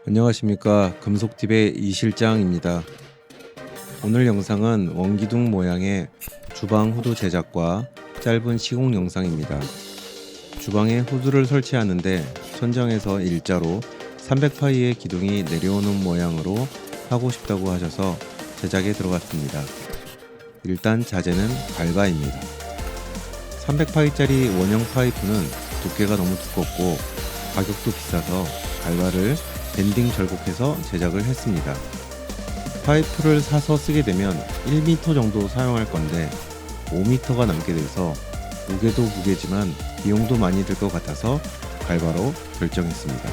안녕하십니까, 금속팁의 이실장입니다. 오늘 영상은 원기둥 모양의 주방 후드 제작과 짧은 시공 영상입니다. 주방에 후드를 설치하는데 천장에서 일자로 300파이의 기둥이 내려오는 모양으로 하고 싶다고 하셔서 제작에 들어갔습니다. 일단 자재는 갈바입니다. 300파이짜리 원형 파이프는 두께가 너무 두껍고 가격도 비싸서 갈바를 밴딩 절곡해서 제작을 했습니다. 파이프를 사서 쓰게 되면 1m 정도 사용할 건데 5m가 넘게 돼서 무게도 무게지만 비용도 많이 들 것 같아서 갈바로 결정했습니다.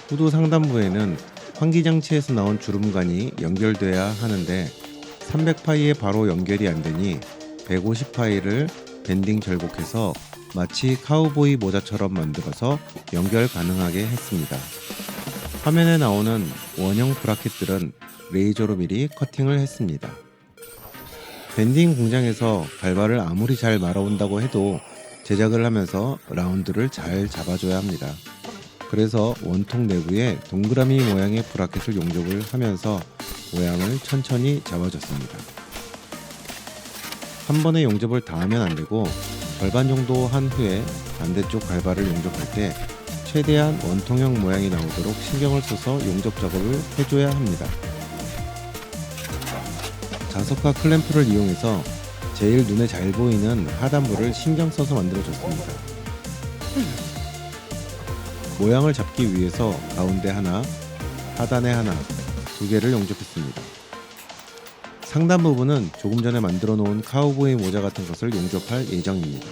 후드 상단부에는 환기장치에서 나온 주름관이 연결돼야 하는데 300파이에 바로 연결이 안되니 150파이를 밴딩 절곡해서 마치 카우보이 모자처럼 만들어서 연결 가능하게 했습니다. 화면에 나오는 원형 브라켓들은 레이저로 미리 커팅을 했습니다. 밴딩 공장에서 갈바를 아무리 잘 말아온다고 해도 제작을 하면서 라운드를 잘 잡아줘야 합니다. 그래서 원통 내부에 동그라미 모양의 브라켓을 용접을 하면서 모양을 천천히 잡아줬습니다. 한 번에 용접을 다 하면 안되고 절반 정도 한 후에 반대쪽 갈바를 용접할 때 최대한 원통형 모양이 나오도록 신경을 써서 용접 작업을 해줘야 합니다. 자석과 클램프를 이용해서 제일 눈에 잘 보이는 하단부를 신경 써서 만들어줬습니다. 모양을 잡기 위해서 가운데 하나, 하단에 하나, 두 개를 용접했습니다. 상단 부분은 조금 전에 만들어 놓은 카우보이 모자 같은 것을 용접할 예정입니다.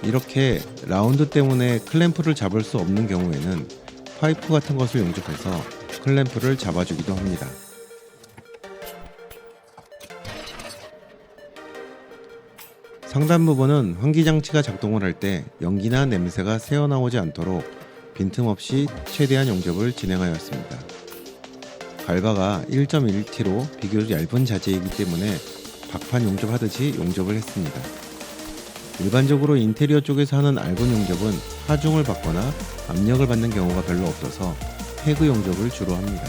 이렇게 라운드 때문에 클램프를 잡을 수 없는 경우에는 파이프 같은 것을 용접해서 클램프를 잡아주기도 합니다. 상단 부분은 환기장치가 작동을 할 때 연기나 냄새가 새어나오지 않도록 빈틈없이 최대한 용접을 진행하였습니다. 갈바가 1.1T로 비교적 얇은 자재이기 때문에 박판 용접하듯이 용접을 했습니다. 일반적으로 인테리어 쪽에서 하는 얇은 용접은 하중을 받거나 압력을 받는 경우가 별로 없어서 패그 용접을 주로 합니다.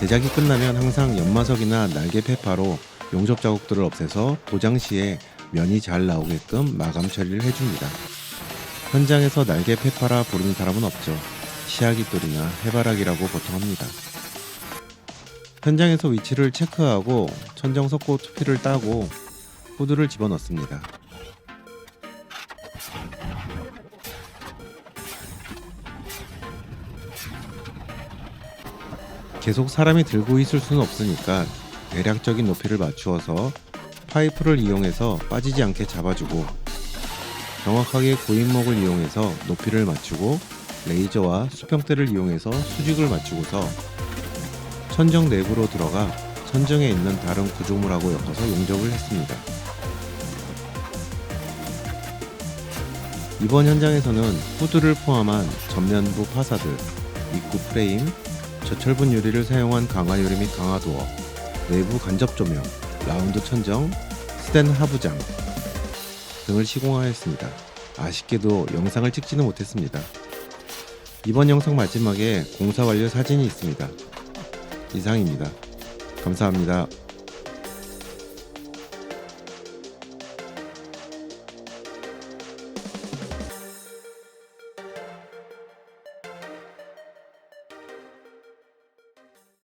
제작이 끝나면 항상 연마석이나 날개 페파로 용접 자국들을 없애서 도장 시에 면이 잘 나오게끔 마감 처리를 해줍니다. 현장에서 날개 페파라 부르는 사람은 없죠. 시아깃돌이나 해바라기라고 보통 합니다. 현장에서 위치를 체크하고 천정 석고 투피를 따고 후드를 집어넣습니다. 계속 사람이 들고 있을 수는 없으니까 대략적인 높이를 맞추어서 파이프를 이용해서 빠지지 않게 잡아주고 정확하게 고인목을 이용해서 높이를 맞추고 레이저와 수평대를 이용해서 수직을 맞추고서 천정 내부로 들어가 천정에 있는 다른 구조물하고 엮어서 용접을 했습니다. 이번 현장에서는 후드를 포함한 전면부 파사드, 입구 프레임, 저철분 유리를 사용한 강화유리 및 강화도어, 내부 간접 조명, 라운드 천정, 스텐 하부장 등을 시공하였습니다. 아쉽게도 영상을 찍지는 못했습니다. 이번 영상 마지막에 공사 완료 사진이 있습니다. 이상입니다. 감사합니다.